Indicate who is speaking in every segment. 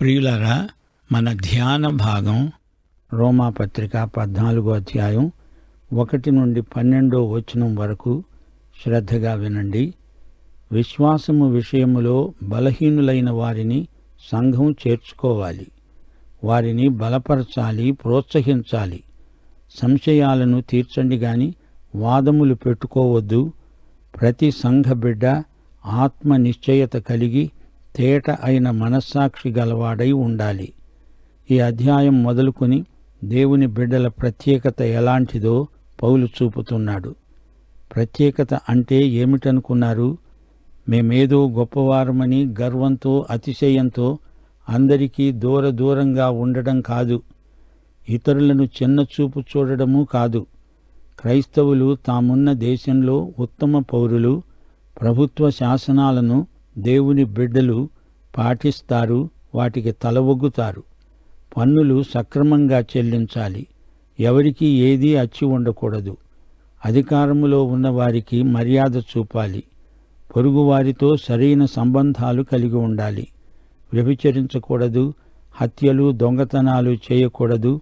Speaker 1: ప్రియులారా, మన ధ్యాన భాగం రోమాపత్రిక 14వ అధ్యాయం 1 నుండి 12వ వచనం వరకు శ్రద్ధగా వినండి. విశ్వాసము విషయములో బలహీనులైన వారిని సంఘం చేర్చుకోవాలి. వారిని బలపరచాలి, ప్రోత్సహించాలి. సంశయాలను తీర్చండి గాని వాదములు పెట్టుకోవద్దు. ప్రతి సంఘ బిడ్డ ఆత్మ నిశ్చయత కలిగి తేట అయిన మనస్సాక్షి గలవాడై ఉండాలి. ఈ అధ్యాయం మొదలుకొని దేవుని బిడ్డల ప్రత్యేకత ఎలాంటిదో పౌలు చూపుతున్నాడు. ప్రత్యేకత అంటే ఏమిటనుకున్నారు? మేమేదో గొప్పవారమని గర్వంతో అతిశయంతో అందరికీ దూరంగా ఉండడం కాదు. ఇతరులను చిన్నచూపు చూడడము కాదు. క్రైస్తవులు తామున్న దేశంలో ఉత్తమ పౌరులు. ప్రభుత్వ శాసనాలను దేవుని బిడ్డలు పాటిస్తారు, వాటికి తలవొగ్గుతారు. పన్నులు సక్రమంగా చెల్లించాలి. ఎవరికీ ఏదీ అచ్చి ఉండకూడదు. అధికారములో ఉన్నవారికి మర్యాద చూపాలి. పొరుగువారితో సరైన సంబంధాలు కలిగి ఉండాలి. వ్యభిచరించకూడదు. హత్యలు, దొంగతనాలు చేయకూడదు.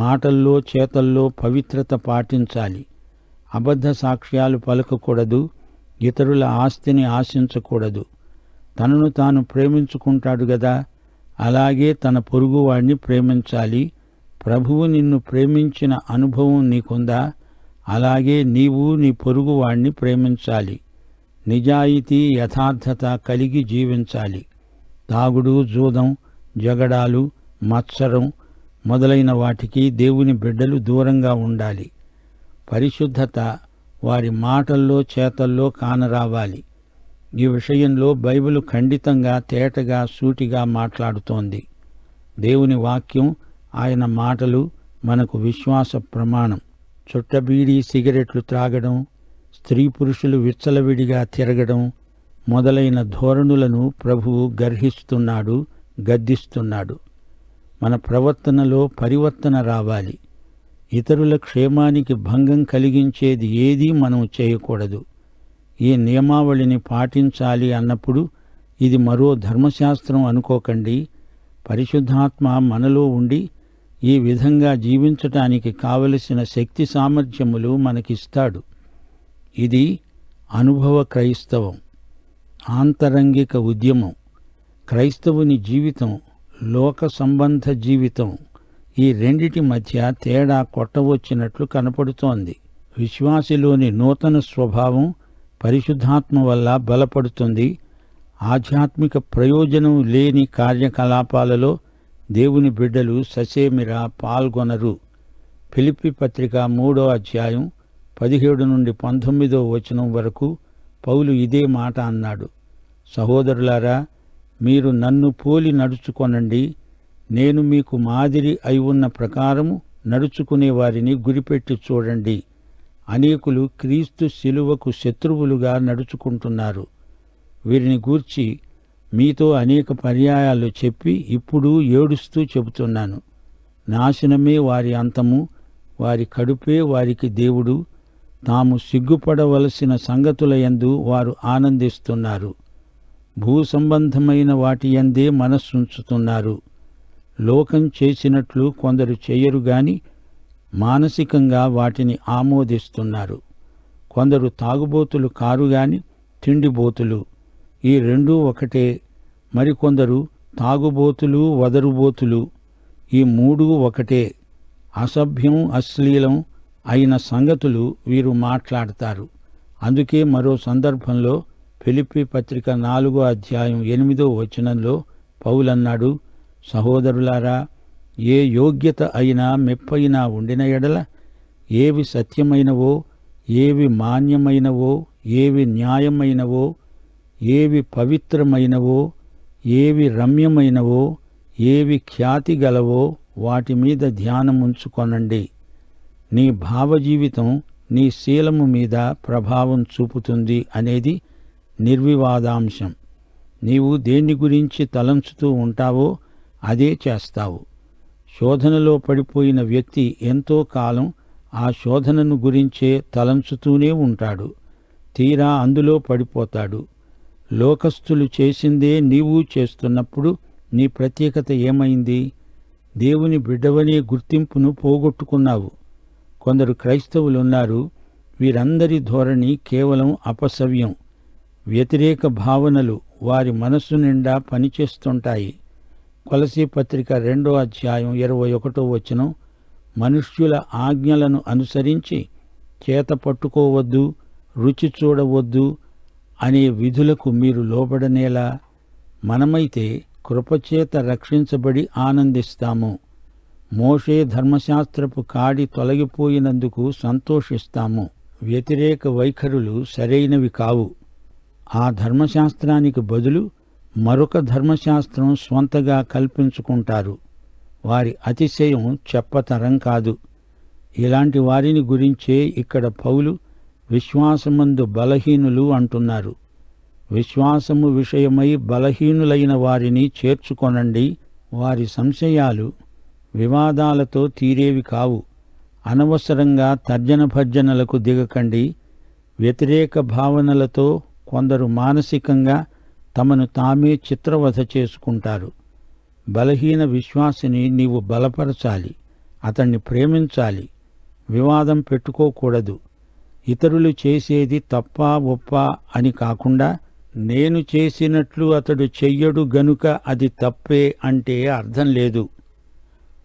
Speaker 1: మాటల్లో చేతల్లో పవిత్రత పాటించాలి. అబద్ధ సాక్ష్యాలు పలకకూడదు. ఇతరుల ఆస్తిని ఆశించకూడదు. తనను తాను ప్రేమించుకుంటాడు గదా, అలాగే తన పొరుగువాడిని ప్రేమించాలి. ప్రభువు నిన్ను ప్రేమించిన అనుభవం నీకుందా? అలాగే నీవు నీ పొరుగువాడిని ప్రేమించాలి. నిజాయితీ, యథార్థత కలిగి జీవించాలి. తాగుడు, జూదం, జగడాలు, మత్సరం మొదలైన వాటికి దేవుని బిడ్డలు దూరంగా ఉండాలి. పరిశుద్ధత వారి మాటల్లో చేతల్లో కానరావాలి. ఈ విషయంలో బైబిలు ఖండితంగా, తేటగా, సూటిగా మాట్లాడుతోంది. దేవుని వాక్యం, ఆయన మాటలు మనకు విశ్వాస ప్రమాణం. చుట్టబీడి, సిగరెట్లు త్రాగడం, స్త్రీ పురుషులు విచ్చలవిడిగా తిరగడం మొదలైన ధోరణులను ప్రభువు గర్హిస్తున్నాడు, గద్దిస్తున్నాడు. మన ప్రవర్తనలో పరివర్తన రావాలి. ఇతరుల క్షేమానికి భంగం కలిగించేది ఏదీ మనం చేయకూడదు. ఈ నియమావళిని పాటించాలి అన్నప్పుడు ఇది మరో ధర్మశాస్త్రం అనుకోకండి. పరిశుద్ధాత్మ మనలో ఉండి ఈ విధంగా జీవించటానికి కావలసిన శక్తి సామర్థ్యములు మనకిస్తాడు. ఇది అనుభవ క్రైస్తవం, ఆంతరంగిక ఉద్యమం. క్రైస్తవుని జీవితం లోక సంబంధ జీవితం. ఈ రెండిటి మధ్య తేడా కొట్టవచ్చినట్లు కనపడుతోంది. విశ్వాసిలోని నూతన స్వభావం పరిశుద్ధాత్మ వల్ల బలపడుతుంది. ఆధ్యాత్మిక ప్రయోజనం లేని కార్యకలాపాలలో దేవుని బిడ్డలు ససేమిరా పాల్గొనరు. ఫిలిప్పీ పత్రిక 3వ అధ్యాయం 17 నుండి 19వ వచనం వరకు పౌలు ఇదే మాట అన్నాడు. సహోదరులారా, మీరు నన్ను పోలి నడుచుకొనండి. నేను మీకు మాదిరి అయి ఉన్న ప్రకారము నడుచుకునే వారిని గురిపెట్టి చూడండి. అనేకులు క్రీస్తు శిలువకు శత్రువులుగా నడుచుకుంటున్నారు. వీరిని గూర్చి మీతో అనేక పర్యాయాలు చెప్పి ఇప్పుడు ఏడుస్తూ చెబుతున్నాను. నాశనమే వారి అంతము, వారి కడుపే వారికి దేవుడు. తాము సిగ్గుపడవలసిన సంగతుల యందు వారు ఆనందిస్తున్నారు. భూ సంబంధమైన వాటి యందే మనస్సుంచుతున్నారు. లోకం చేసినట్లు కొందరు చెయ్యరు గాని మానసికంగా వాటిని ఆమోదిస్తున్నారు. కొందరు తాగుబోతులు కారు గాని తిండిబోతులు. ఈ రెండూ ఒకటే. మరికొందరు తాగుబోతులు, వదరుబోతులు. ఈ మూడూ ఒకటే. అసభ్యం, అశ్లీలం అయిన సంగతులు వీరు మాట్లాడతారు. అందుకే మరో సందర్భంలో ఫిలిప్పీ పత్రిక 4వ అధ్యాయం 8వ వచనంలో పౌలన్నాడు, సహోదరులారా, ఏ యోగ్యత అయినా మెప్పైనా ఉండిన ఎడల, ఏవి సత్యమైనవో, ఏవి మాన్యమైనవో, ఏవి న్యాయమైనవో, ఏవి పవిత్రమైనవో, ఏవి రమ్యమైనవో, ఏవి ఖ్యాతి గలవో వాటి మీద ధ్యానముంచుకొనండి. నీ భావజీవితం నీ శీలము మీద ప్రభావం చూపుతుంది అనేది నిర్వివాదాంశం. నీవు దేన్ని గురించి తలంచుతూ ఉంటావో అదే చేస్తావు. శోధనలో పడిపోయిన వ్యక్తి ఎంతో కాలం ఆ శోధనను గురించే తలంచుతూనే ఉంటాడు. తీరా అందులో పడిపోతాడు. లోకస్తులు చేసిందే నీవు చేస్తున్నప్పుడు నీ ప్రత్యేకత ఏమైంది? దేవుని బిడ్డవనే గుర్తింపును పోగొట్టుకున్నావు. కొందరు క్రైస్తవులున్నారు, వీరందరి ధోరణి కేవలం అపసవ్యం. వ్యతిరేక భావనలు వారి మనస్సు నిండా పనిచేస్తుంటాయి. కొలసీ పత్రిక 2వ అధ్యాయం 21వ వచనం, మనుష్యుల ఆజ్ఞలను అనుసరించి చేత పట్టుకోవద్దు, రుచి చూడవద్దు అనే విధులకు మీరు లోబడనేలా? మనమైతే కృపచేత రక్షించబడి ఆనందిస్తాము. మోషే ధర్మశాస్త్రపు కాడి తొలగిపోయినందుకు సంతోషిస్తాము. వ్యతిరేక వైఖరులు సరైనవి కావు. ఆ ధర్మశాస్త్రానికి బదులు మరొక ధర్మశాస్త్రం స్వంతగా కల్పించుకుంటారు. వారి అతిశయం చెప్పతరం కాదు. ఇలాంటి వారిని గురించే ఇక్కడ పౌలు విశ్వాసమందు బలహీనులు అంటున్నారు. విశ్వాసము విషయమై బలహీనులైన వారిని చేర్చుకొనండి. వారి సంశయాలు వివాదాలతో తీరేవి కావు. అనవసరంగా తర్జన భర్జనలకు దిగకండి. వ్యతిరేక భావనలతో కొందరు మానసికంగా తమను తామే చిత్రవధ చేసుకుంటారు. బలహీన విశ్వాసిని నీవు బలపరచాలి, అతన్ని ప్రేమించాలి. వివాదం పెట్టుకోకూడదు. ఇతరులు చేసేది తప్పా ఒప్పా అని కాకుండా, నేను చేసినట్లు అతడు చెయ్యడు గనుక అది తప్పే అంటే అర్థం లేదు.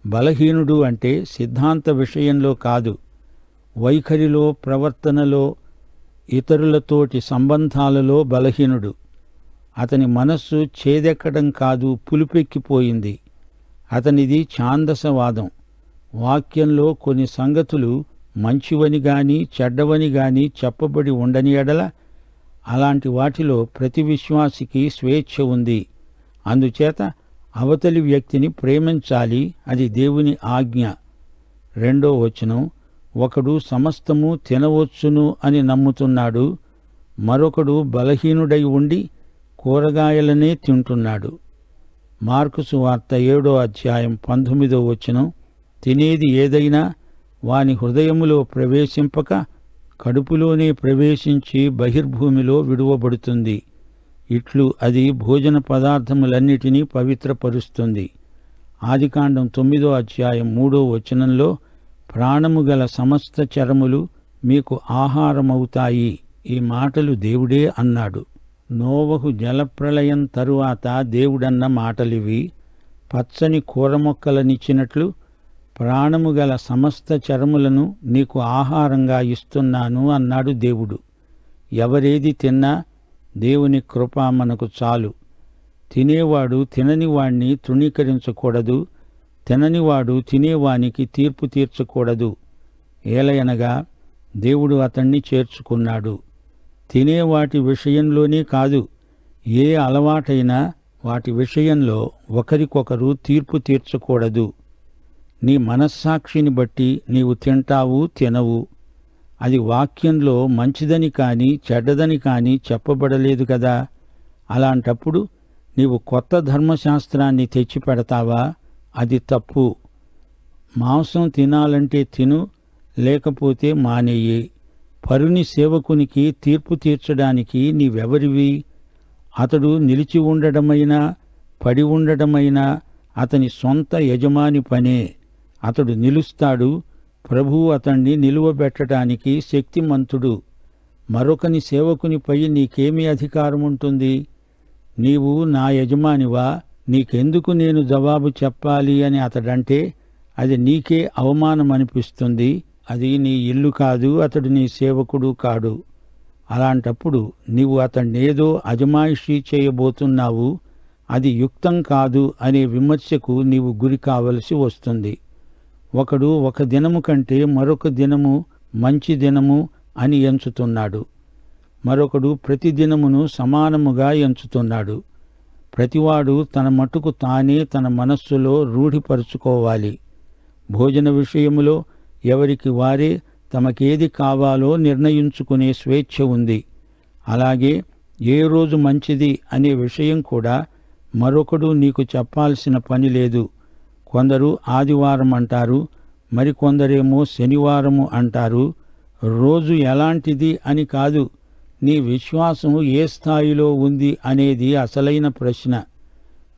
Speaker 1: బలహీనుడు అంటే సిద్ధాంత విషయంలో కాదు, వైఖరిలో, ప్రవర్తనలో, ఇతరులతోటి సంబంధాలలో బలహీనుడు. అతని మనస్సు చేదెక్కడం కాదు, పులిపెక్కిపోయింది. అతనిది ఛాందసవాదం. వాక్యంలో కొన్ని సంగతులు మంచివని గాని చెడ్డవని గాని చెప్పబడి ఉండని ఎడల అలాంటి వాటిలో ప్రతి విశ్వాసికి స్వేచ్ఛ ఉంది. అందుచేత అవతలి వ్యక్తిని ప్రేమించాలి. అది దేవుని ఆజ్ఞ. 2వ వచనం, ఒకడు సమస్తము తినవచ్చును అని నమ్ముతున్నాడు, మరొకడు బలహీనుడై ఉండి కూరగాయలనే తింటున్నాడు. మార్కు సువార్త 7వ అధ్యాయం 19వ వచనం, తినేది ఏదైనా వాని హృదయములో ప్రవేశింపక కడుపులోనే ప్రవేశించి బహిర్భూమిలో విడువబడుతుంది. ఇట్లు అది భోజన పదార్థములన్నిటినీ పవిత్రపరుస్తుంది. ఆదికాండం 9వ అధ్యాయం 3వ వచనంలో, ప్రాణము గల సమస్త చరములు మీకు ఆహారమవుతాయి. ఈ మాటలు దేవుడే అన్నాడు. నోవహు జలప్రళయం తరువాత దేవుడన్న మాటలివి. పచ్చని కూరమొక్కలనిచ్చినట్లు ప్రాణము గల సమస్త చరములను నీకు ఆహారంగా ఇస్తున్నాను అన్నాడు దేవుడు. ఎవరేది తిన్నా దేవుని కృప మనకు చాలు. తినేవాడు తిననివాణ్ణి తృణీకరించకూడదు, తిననివాడు తినేవానికి తీర్పు తీర్చకూడదు. ఏలయనగా దేవుడు అతణ్ణి చేర్చుకున్నాడు. తినేవాటి విషయంలోనే కాదు, ఏ అలవాటైనా వాటి విషయంలో ఒకరికొకరు తీర్పు తీర్చకూడదు. నీ మనస్సాక్షిని బట్టి నీవు తింటావు, తినవు. అది వాక్యంలో మంచిదని కాని చెడ్డదని కాని చెప్పబడలేదు కదా. అలాంటప్పుడు నీవు కొత్త ధర్మశాస్త్రాన్ని తెచ్చిపెడతావా? అది తప్పు. మాంసం తినాలంటే తిను, లేకపోతే మానేయి. పరుని సేవకునికి తీర్పు తీర్చడానికి నీవెవరివి? అతడు నిలిచి ఉండడమైనా పడి ఉండడమైనా అతని సొంత యజమాని పనే. అతడు నిలుస్తాడు. ప్రభువు అతణ్ణి నిలువబెట్టడానికి శక్తిమంతుడు. మరొకని సేవకునిపై నీకేమీ అధికారముంటుంది? నీవు నా యజమానివా, నీకెందుకు నేను జవాబు చెప్పాలి అని అతడంటే అది నీకే అవమానమనిపిస్తుంది. అది నీ ఇల్లు కాదు, అతడు నీ సేవకుడు కాడు. అలాంటప్పుడు నీవు అతన్నేదో అజమాయిషీ చేయబోతున్నావు, అది యుక్తం కాదు అనే విమర్శకు నీవు గురి కావలసి వస్తుంది. ఒకడు ఒక దినము కంటే మరొక దినము మంచి దినము అని ఎంచుతున్నాడు. మరొకడు ప్రతి దినమును సమానముగా ఎంచుతున్నాడు. ప్రతివాడు తన మట్టుకు తానే తన మనస్సులో రూఢిపరుచుకోవాలి. భోజన విషయములో ఎవరికి వారే తమకేది కావాలో నిర్ణయించుకునే స్వేచ్ఛ ఉంది. అలాగే ఏ రోజు మంచిది అనే విషయం కూడా మరొకడు నీకు చెప్పాల్సిన పని లేదు. కొందరు ఆదివారం అంటారు, మరికొందరేమో శనివారము అంటారు. రోజు ఎలాంటిది అని కాదు, నీ విశ్వాసం ఏ స్థాయిలో ఉంది అనేది అసలైన ప్రశ్న.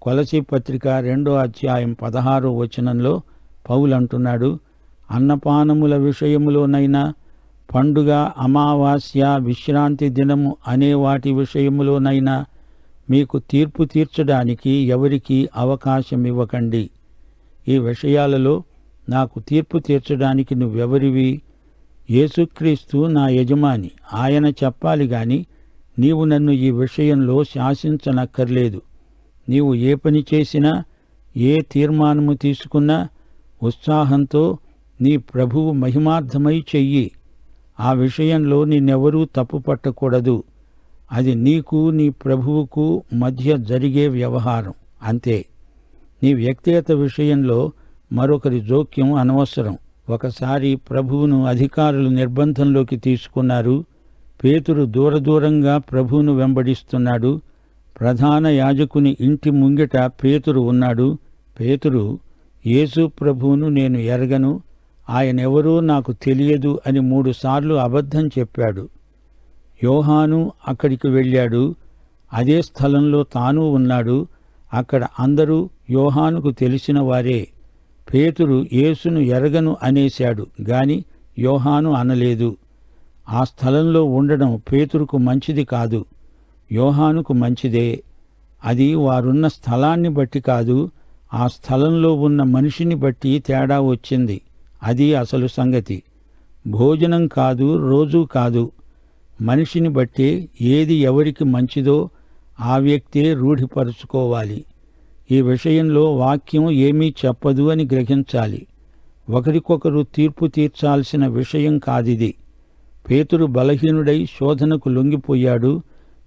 Speaker 1: కొలసీ పత్రిక 2వ అధ్యాయం 16వ వచనంలో పౌలంటున్నాడు, అన్నపానముల విషయములోనైనా, పండుగ, అమావాస్య, విశ్రాంతి దినము అనే వాటి విషయములోనైనా మీకు తీర్పు తీర్చడానికి ఎవరికీ అవకాశమివ్వకండి. ఈ విషయాలలో నాకు తీర్పు తీర్చడానికి నువ్వెవరివి? యేసుక్రీస్తు నా యజమాని, ఆయన చెప్పాలి గాని నీవు నన్ను ఈ విషయంలో శాసించనక్కర్లేదు. నీవు ఏ పని చేసినా, ఏ తీర్మానము తీసుకున్నా ఉత్సాహంతో నీ ప్రభువు మహిమార్థమై చెయ్యి. ఆ విషయంలో నిన్నెవరూ తప్పు పట్టకూడదు. అది నీకు నీ ప్రభువుకు మధ్య జరిగే వ్యవహారం అంతే. నీ వ్యక్తిగత విషయంలో మరొకరి జోక్యం అనవసరం. ఒకసారి ప్రభువును అధికారులు నిర్బంధంలోకి తీసుకున్నారు. పేతురు దూరంగా ప్రభువును వెంబడిస్తున్నాడు. ప్రధాన యాజకుని ఇంటి ముంగిట పేతురు ఉన్నాడు. పేతురు, యేసు ప్రభువును నేను ఎరగను, ఆయనెవరో నాకు తెలియదు అని 3 సార్లు అబద్ధం చెప్పాడు. యోహాను అక్కడికి వెళ్ళాడు. అదే స్థలంలో తాను ఉన్నాడు. అక్కడ అందరూ యోహానుకు తెలిసిన వారే. పేతురు యేసును ఎరగను అనేశాడు గాని యోహాను అనలేదు. ఆ స్థలంలో ఉండడం పేతురుకు మంచిది కాదు, యోహానుకు మంచిదే. అది వారున్న స్థలాన్ని బట్టి కాదు, ఆ స్థలంలో ఉన్న మనిషిని బట్టి తేడా వచ్చింది. అది అసలు సంగతి. భోజనం కాదు, రోజు కాదు, మనిషిని బట్టే ఏది ఎవరికి మంచిదో ఆ వ్యక్తే రూఢిపరుచుకోవాలి. ఈ విషయంలో వాక్యం ఏమీ చెప్పదు అని గ్రహించాలి. ఒకరికొకరు తీర్పు తీర్చాల్సిన విషయం కాదిది. పేతురు బలహీనుడై శోధనకు లొంగిపోయాడు.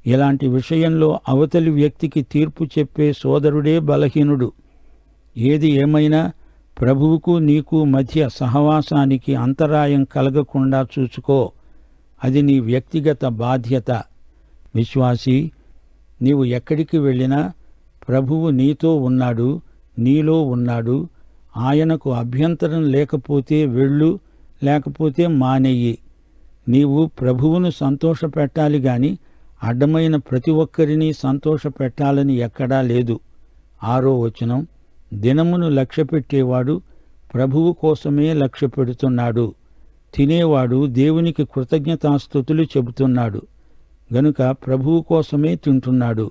Speaker 1: ఇలాంటి విషయంలో అవతలి వ్యక్తికి తీర్పు చెప్పే సోదరుడే బలహీనుడు. ఏది ఏమైనా ప్రభువుకు నీకు మధ్య సహవాసానికి అంతరాయం కలగకుండా చూసుకో. అది నీ వ్యక్తిగత బాధ్యత. విశ్వాసీ, నీవు ఎక్కడికి వెళ్ళినా ప్రభువు నీతో ఉన్నాడు, నీలో ఉన్నాడు. ఆయనకు అభ్యంతరం లేకపోతే వెళ్ళు, లేకపోతే మానెయ్యి. నీవు ప్రభువును సంతోషపెట్టాలి గాని అడ్డమైన ప్రతి ఒక్కరినీ సంతోషపెట్టాలని ఎక్కడా లేదు. 6వ వచనం, దినమును లక్ష్యపెట్టేవాడు ప్రభువు కోసమే లక్ష్యపెడుతున్నాడు. తినేవాడు దేవునికి కృతజ్ఞతాస్తుతులు చెబుతున్నాడు గనుక ప్రభువు కోసమే తింటున్నాడు.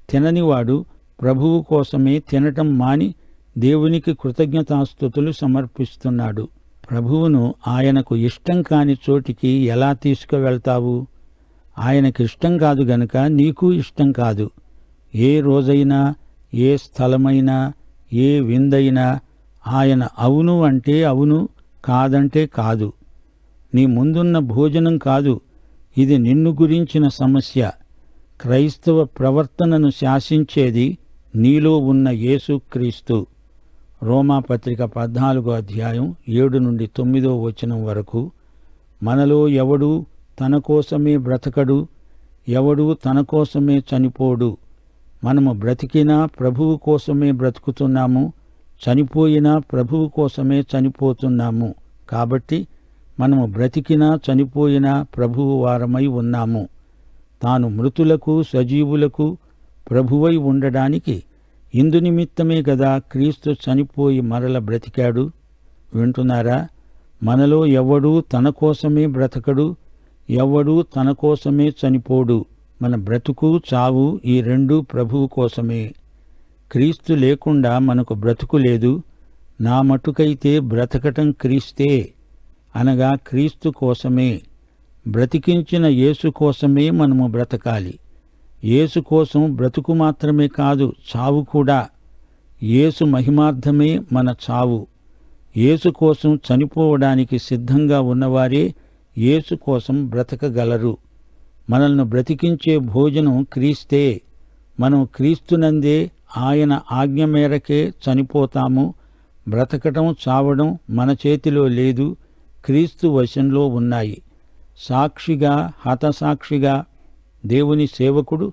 Speaker 1: తిననివాడు ప్రభువు కోసమే తినటం మాని దేవునికి కృతజ్ఞతాస్తుతులు సమర్పిస్తున్నాడు. ప్రభువును ఆయనకు ఇష్టం కాని చోటికి ఎలా తీసుకువెళ్తావు? ఆయనకిష్టం కాదు గనుక నీకు ఇష్టం కాదు. ఏ రోజైనా, ఏ స్థలమైనా, ఏ విందైనా ఆయన అవును అంటే అవును, కాదంటే కాదు. నీ ముందున్న భోజనం కాదు, ఇది నిన్ను గురించిన సమస్య. క్రైస్తవ ప్రవర్తనను శాసించేది నీలో ఉన్న యేసుక్రీస్తు. రోమాపత్రిక 14వ అధ్యాయం 7 నుండి 9వ వచనం వరకు, మనలో ఎవడూ తన కోసమే బ్రతకడు, ఎవడూ తన కోసమే చనిపోడు. మనము బ్రతికినా ప్రభువు కోసమే బ్రతుకుతున్నాము, చనిపోయినా ప్రభువు కోసమే చనిపోతున్నాము. కాబట్టి మనము బ్రతికినా చనిపోయినా ప్రభువు వారమై ఉన్నాము. తాను మృతులకు సజీవులకు ప్రభువై ఉండడానికి ఇందునిమిత్తమే గదా క్రీస్తు చనిపోయి మరల బ్రతికాడు. వింటున్నారా? మనలో ఎవడూ తన కోసమే బ్రతకడు, ఎవడూ తన కోసమే చనిపోడు. మన బ్రతుకు చావు ఈ రెండూ ప్రభువు కోసమే. క్రీస్తు లేకుండా మనకు బ్రతుకు లేదు. నా మట్టుకైతే బ్రతకటం క్రీస్తే, అనగా క్రీస్తు కోసమే. బ్రతికించిన యేసు కోసమే మనము బ్రతకాలి. యేసు కోసం బ్రతుకు మాత్రమే కాదు, చావు కూడా. యేసు మహిమార్థమే మన చావు. యేసు కోసం చనిపోవడానికి సిద్ధంగా ఉన్నవారే యేసు కోసం బ్రతకగలరు. మనల్ని బ్రతికించే భోజనం క్రీస్తే. మనం క్రీస్తునందే ఆయన ఆజ్ఞ మేరకే చనిపోతాము. బ్రతకటం చావడం మన చేతిలో లేదు, క్రీస్తు వశంలో ఉన్నాయి. సాక్షిగా హతసాక్షిగా దేవుని సేవకుడు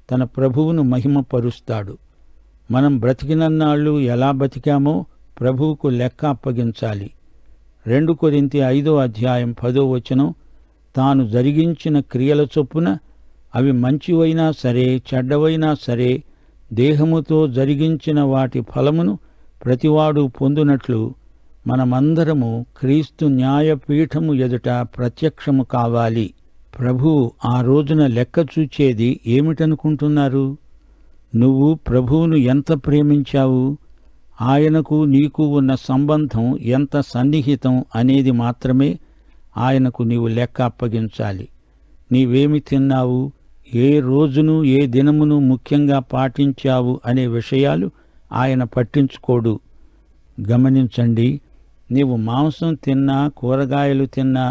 Speaker 1: తన ప్రభువును మహిమపరుస్తాడు. మనం బ్రతికినన్నాళ్ళు ఎలా బతికామో ప్రభువుకు లెక్క అప్పగించాలి. 2 కొరింథీ 5వ అధ్యాయం 10వ వచనం, తాను జరిగించిన క్రియల చొప్పున అవి మంచివైనా సరే చెడ్డవైనా సరే దేహముతో జరిగించిన వాటి ఫలమును ప్రతివాడు పొందునట్లు మనమందరము క్రీస్తు న్యాయపీఠము ఎదుట ప్రత్యక్షము కావాలి. ప్రభువు ఆ రోజున లెక్క చూచేది ఏమిటనుకుంటున్నారు? నువ్వు ప్రభువును ఎంత ప్రేమించావు, ఆయనకు నీకు ఉన్న సంబంధం ఎంత సన్నిహితం అనేది మాత్రమే ఆయనకు నీవు లెక్క అప్పగించాలి. నీవేమి తిన్నావు, ఏ రోజును ఏ దినమును ముఖ్యంగా పాటించావు అనే విషయాలు ఆయన పట్టించుకోడు. గమనించండి, నీవు మాంసం తిన్నా, కూరగాయలు తిన్నా,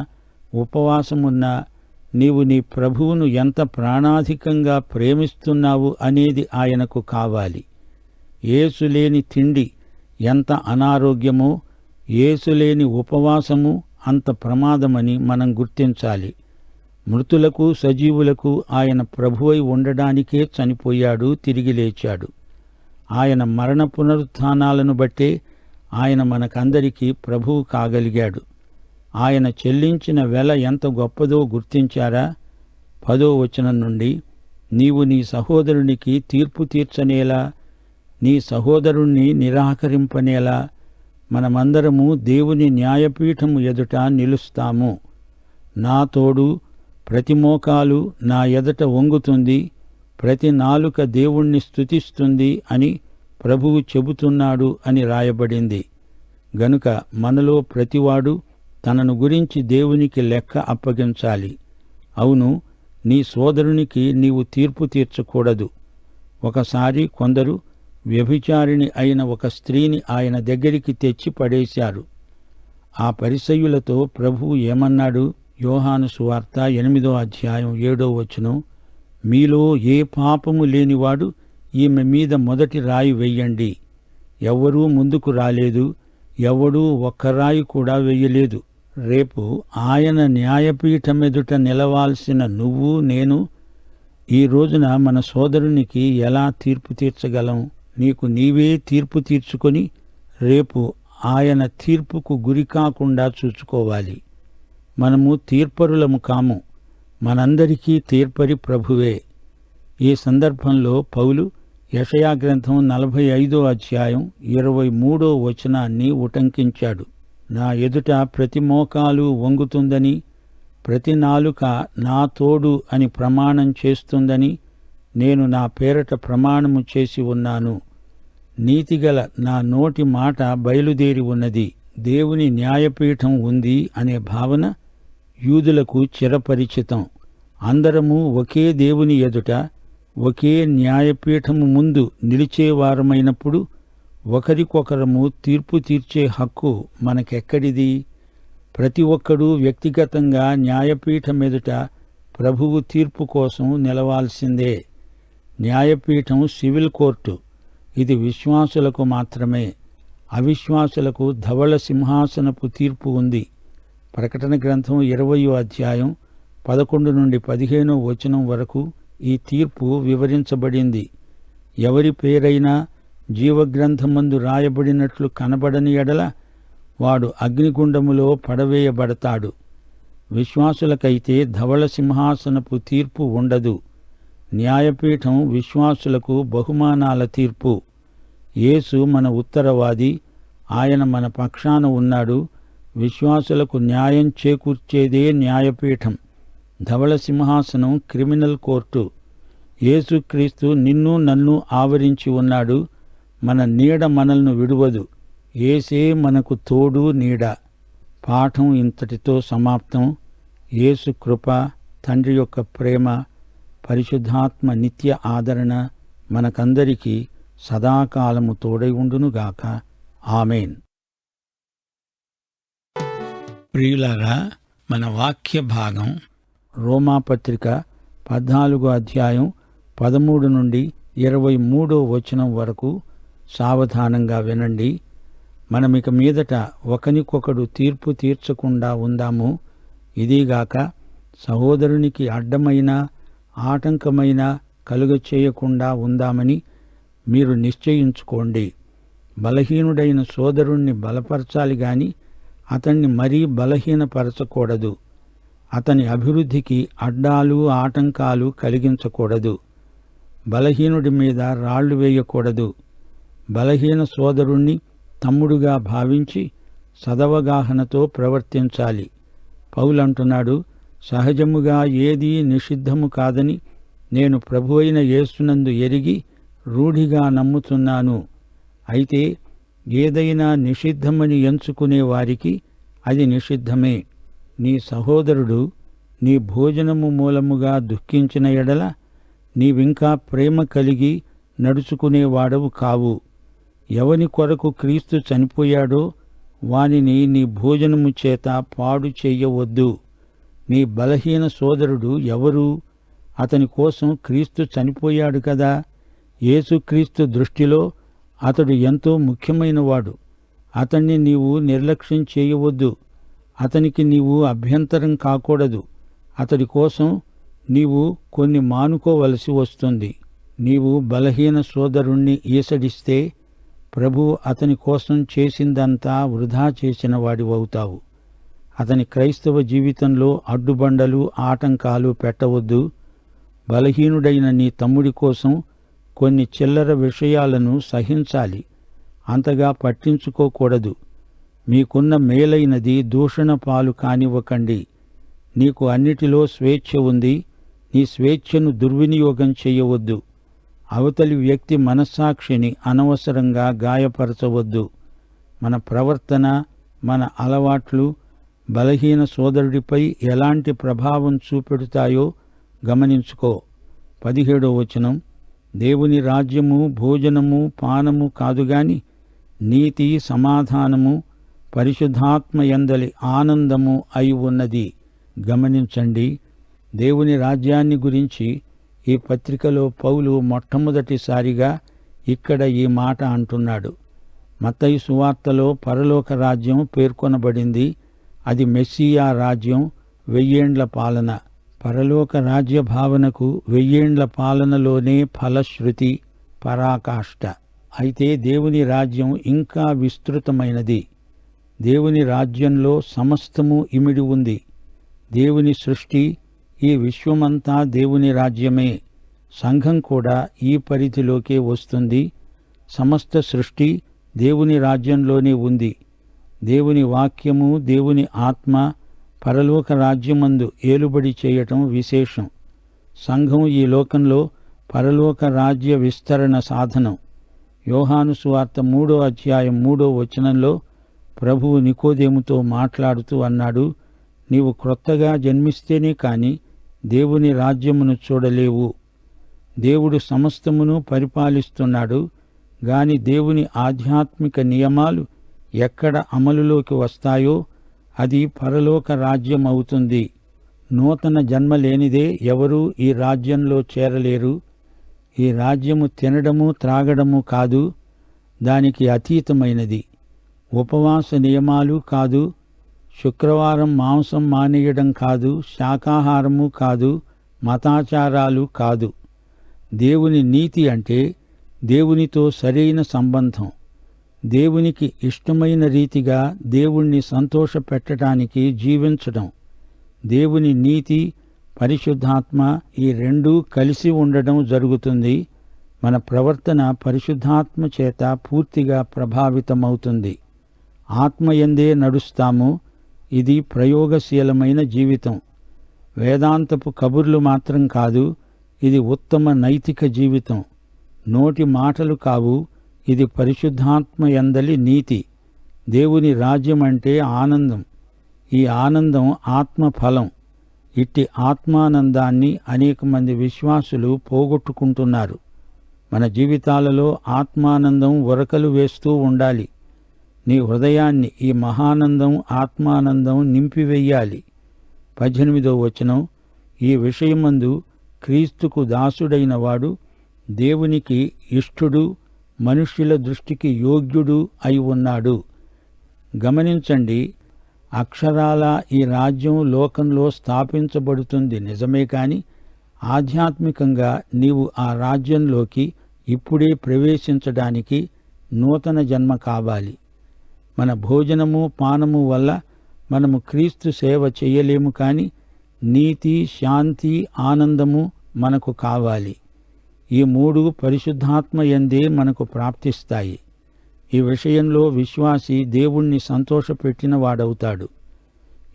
Speaker 1: ఉపవాసమున్నా నీవు నీ ప్రభువును ఎంత ప్రాణాధికంగా ప్రేమిస్తున్నావు అనేది ఆయనకు కావాలి. యేసులేని తిండి ఎంత అనారోగ్యమో, యేసులేని ఉపవాసము అంత ప్రమాదమని మనం గుర్తించాలి. మృతులకు సజీవులకు ఆయన ప్రభువై ఉండడానికే చనిపోయాడు, తిరిగి లేచాడు. ఆయన మరణ పునరుత్థానాలను బట్టే ఆయన మనకందరికీ ప్రభువు కాగలిగాడు. ఆయన చెల్లించిన వెల ఎంత గొప్పదో గుర్తించారా? 10వ వచనం నుండి, నీవు నీ సహోదరునికి తీర్పు తీర్చనేలా, నీ సహోదరుణ్ణి నిరాకరింపనేలా మనమందరము దేవుని న్యాయపీఠము ఎదుట నిలుస్తాము. నా తోడు ప్రతి మోకాలు నా ఎదుట వంగుతుంది, ప్రతి నాలుక దేవుణ్ణి స్తుతిస్తుంది అని ప్రభువు చెబుతున్నాడు అని రాయబడింది. గనుక మనలో ప్రతివాడు తనను గురించి దేవునికి లెక్క అప్పగించాలి. అవును, నీ సోదరునికి నీవు తీర్పు తీర్చకూడదు. ఒకసారి కొందరు వ్యభిచారిణి అయిన ఒక స్త్రీని ఆయన దగ్గరికి తెచ్చి పడేశారు. ఆ పరిసయ్యులతో ప్రభువు ఏమన్నాడు? యోహాను సువార్త 8వ అధ్యాయం 7వ వచనం, మీలో ఏ పాపము లేనివాడు ఈమె మీద మొదటి రాయి వెయ్యండి. ఎవ్వరూ ముందుకు రాలేదు, ఎవడూ ఒక్క రాయి కూడా వెయ్యలేదు. రేపు ఆయన న్యాయపీఠమెదుట నిలవాల్సిన నువ్వు నేను ఈ రోజున మన సోదరునికి ఎలా తీర్పు తీర్చగలం? నీకు నీవే తీర్పు తీర్చుకొని రేపు ఆయన తీర్పుకు గురి కాకుండా చూసుకోవాలి. మనము తీర్పరులము కాము, మనందరికీ తీర్పరి ప్రభువే. ఈ సందర్భంలో పౌలు యెషయా గ్రంథం 45వ అధ్యాయం 23వ వచనాన్ని ఉటంకించాడు. నా ఎదుట ప్రతి మోకాలు వంగుతుందని, ప్రతి నాలుక నా తోడు అని ప్రమాణం చేస్తుందని నేను నా పేరట ప్రమాణము చేసి ఉన్నాను. నీతిగల నా నోటి మాట బయలుదేరి ఉన్నది. దేవుని న్యాయపీఠం ఉంది అనే భావన యూదులకు చిరపరిచితం. అందరము ఒకే దేవుని ఎదుట ఒకే న్యాయపీఠము ముందు నిలిచేవారమైనప్పుడు ఒకరికొకరము తీర్పు తీర్చే హక్కు మనకెక్కడిది? ప్రతి ఒక్కడూ వ్యక్తిగతంగా న్యాయపీఠం ఎదుట ప్రభువు తీర్పు కోసం నిలవాల్సిందే. న్యాయపీఠం సివిల్ కోర్టు. ఇది విశ్వాసులకు మాత్రమే. అవిశ్వాసులకు ధవళ సింహాసనపు తీర్పు ఉంది. ప్రకటన గ్రంథం 20వ అధ్యాయం 11 నుండి 15వ వచనం వరకు ఈ తీర్పు వివరించబడింది. ఎవరి పేరైనా జీవగ్రంథమందు రాయబడినట్లు కనబడని ఎడల వాడు అగ్నిగుండములో పడవేయబడతాడు. విశ్వాసులకైతే ధవళ సింహాసనపు తీర్పు ఉండదు. న్యాయపీఠం విశ్వాసులకు బహుమానాల తీర్పు. యేసు మన ఉత్తరవాది, ఆయన మన పక్షాన ఉన్నాడు. విశ్వాసులకు న్యాయం చేకూర్చేదే న్యాయపీఠం. ధవళ సింహాసనం క్రిమినల్ కోర్టు. యేసుక్రీస్తు నిన్ను నన్ను ఆవరించి ఉన్నాడు. మన నీడ మనల్ని విడువదు. యేసే మనకు తోడు నీడ. పాఠం ఇంతటితో సమాప్తం. యేసు కృప, తండ్రి యొక్క ప్రేమ, పరిశుద్ధాత్మ నిత్య ఆదరణ మనకందరికీ సదాకాలము తోడై ఉండునుగాక. ఆమేన్. ప్రియులారా, మన వాక్య భాగం రోమాపత్రిక 14వ అధ్యాయం 13 నుండి 23వ వచనం వరకు సావధానంగా వినండి. మనమిక మీదట ఒకనికొకడు తీర్పు తీర్చకుండా ఉందాము. ఇదిగాక సహోదరునికి అడ్డమైన ఆటంకమైన కలుగచేయకుండా ఉందామని మీరు నిశ్చయించుకోండి. బలహీనుడైన సోదరుణ్ణి బలపరచాలి గాని అతన్ని మరీ బలహీనపరచకూడదు. అతని అభివృద్ధికి అడ్డాలు ఆటంకాలు కలిగించకూడదు. బలహీనుడి మీద రాళ్లు వేయకూడదు. బలహీన సోదరుణ్ణి తమ్ముడుగా భావించి సదవగాహనతో ప్రవర్తించాలి. పౌలంటున్నాడు, సహజముగా ఏదీ నిషిద్ధము కాదని నేను ప్రభువైన యేసునందు ఎరిగి రూఢిగా నమ్ముతున్నాను. అయితే ఏదైనా నిషిద్ధమని ఎంచుకునే వారికి అది నిషిద్ధమే. నీ సహోదరుడు నీ భోజనము మూలముగా దుఃఖించిన ఎడల నీవింకా ప్రేమ కలిగి నడుచుకునేవాడవు కావు. ఎవని కొరకు క్రీస్తు చనిపోయాడో వానిని నీ భోజనము చేత పాడు చెయ్యవద్దు. నీ బలహీన సోదరుడు ఎవరు? అతని కోసం క్రీస్తు చనిపోయాడు కదా. యేసుక్రీస్తు దృష్టిలో అతడు ఎంతో ముఖ్యమైనవాడు. అతన్ని నీవు నిర్లక్ష్యం చేయవద్దు. అతనికి నీవు అభ్యంతరం కాకూడదు. అతడి కోసం నీవు కొన్ని మానుకోవలసి వస్తుంది. నీవు బలహీన సోదరుణ్ణి ఈసడిస్తే ప్రభువు అతని కోసం చేసిందంతా వృధా చేసిన వాడివవుతావు. అతని క్రైస్తవ జీవితంలో అడ్డుబండలు, ఆటంకాలు పెట్టవద్దు. బలహీనుడైన నీ తమ్ముడి కోసం కొన్ని చిల్లర విషయాలను సహించాలి. అంతగా పట్టించుకోకూడదు. మీకున్న మేలైనది దూషణ పాలు కానివ్వకండి. నీకు అన్నిటిలో స్వేచ్ఛ ఉంది. నీ స్వేచ్ఛను దుర్వినియోగం చెయ్యవద్దు. అవతలి వ్యక్తి మనస్సాక్షిని అనవసరంగా గాయపరచవద్దు. మన ప్రవర్తన, మన అలవాట్లు బలహీన సోదరుడిపై ఎలాంటి ప్రభావం చూపెడతాయో గమనించుకో. 17వ వచనం, దేవుని రాజ్యము భోజనము పానము కాదుగాని నీతి, సమాధానము, పరిశుద్ధాత్మ యందలి ఆనందము అయి ఉన్నది. గమనించండి, దేవుని రాజ్యాన్ని గురించి ఈ పత్రికలో పౌలు మొట్టమొదటిసారిగా ఇక్కడ ఈ మాట అంటున్నాడు. మత్తయి సువార్తలో పరలోక రాజ్యం పేర్కొనబడింది. అది మెస్సియా రాజ్యం, 1000 ఏండ్ల పాలన. పరలోక రాజ్య భావనకు 1000 ఏండ్ల పాలనలోనే ఫలశ్రుతి, పరాకాష్ట. అయితే దేవుని రాజ్యం ఇంకా విస్తృతమైనది. దేవుని రాజ్యంలో సమస్తము ఇమిడి ఉంది. దేవుని సృష్టి, ఈ విశ్వమంతా దేవుని రాజ్యమే. సంఘం కూడా ఈ పరిధిలోకే వస్తుంది. సమస్త సృష్టి దేవుని రాజ్యంలోనే ఉంది. దేవుని వాక్యము, దేవుని ఆత్మ పరలోక రాజ్యమందు ఏలుబడి చేయటం విశేషం. సంఘం ఈ లోకంలో పరలోక రాజ్య విస్తరణ సాధనం. యోహాను సువార్త 3వ అధ్యాయం 3వ వచనంలో ప్రభువు నికోదేముతో మాట్లాడుతూ అన్నాడు, నీవు క్రొత్తగా జన్మిస్తేనే కాని దేవుని రాజ్యమును చూడలేవు. దేవుడు సమస్తమును పరిపాలిస్తున్నాడు గాని దేవుని ఆధ్యాత్మిక నియమాలు ఎక్కడ అమలులోకి వస్తాయో అది పరలోక రాజ్యం అవుతుంది. నూతన జన్మ లేనిదే ఎవరూ ఈ రాజ్యంలో చేరలేరు. ఈ రాజ్యము తినడము, త్రాగడము కాదు, దానికి అతీతమైనది. ఉపవాస నియమాలు కాదు, శుక్రవారం మాంసం మానేయడం కాదు, శాకాహారము కాదు, మతాచారాలు కాదు. దేవుని నీతి అంటే దేవునితో సరైన సంబంధం. దేవునికి ఇష్టమైన రీతిగా దేవుణ్ణి సంతోషపెట్టడానికి జీవించడం. దేవుని నీతి, పరిశుద్ధాత్మ ఈ రెండూ కలిసి ఉండడం జరుగుతుంది. మన ప్రవర్తన పరిశుద్ధాత్మ చేత పూర్తిగా ప్రభావితమవుతుంది. ఆత్మయందే నడుస్తాము. ఇది ప్రయోగశీలమైన జీవితం. వేదాంతపు కబుర్లు మాత్రం కాదు, ఇది ఉత్తమ నైతిక జీవితం. నోటి మాటలు కావు, ఇది పరిశుద్ధాత్మ యందలి నీతి. దేవుని రాజ్యం అంటే ఆనందం. ఈ ఆనందం ఆత్మఫలం. ఇట్టి ఆత్మానందాన్ని అనేక మంది విశ్వాసులు పోగొట్టుకుంటున్నారు. మన జీవితాలలో ఆత్మానందం ఉరకలు వేస్తూ ఉండాలి. నీ హృదయాన్ని ఈ మహానందం, ఆత్మానందం నింపివెయ్యాలి. 18వ వచనం, ఈ విషయమందు క్రీస్తుకు దాసుడైన వాడు దేవునికి ఇష్టుడు, మనుష్యుల దృష్టికి యోగ్యుడు అయి ఉన్నాడు. గమనించండి, అక్షరాల ఈ రాజ్యం లోకంలో స్థాపించబడుతుంది నిజమే కాని ఆధ్యాత్మికంగా నీవు ఆ రాజ్యంలోకి ఇప్పుడే ప్రవేశించడానికి నూతన జన్మ కావాలి. మన భోజనము, పానము వల్ల మనము క్రీస్తు సేవ చేయలేము కాని నీతి, శాంతి, ఆనందము మనకు కావాలి. ఈ మూడు పరిశుద్ధాత్మ యందే మనకు ప్రాప్తిస్తాయి. ఈ విషయంలో విశ్వాసి దేవుణ్ణి సంతోషపెట్టిన వాడవుతాడు.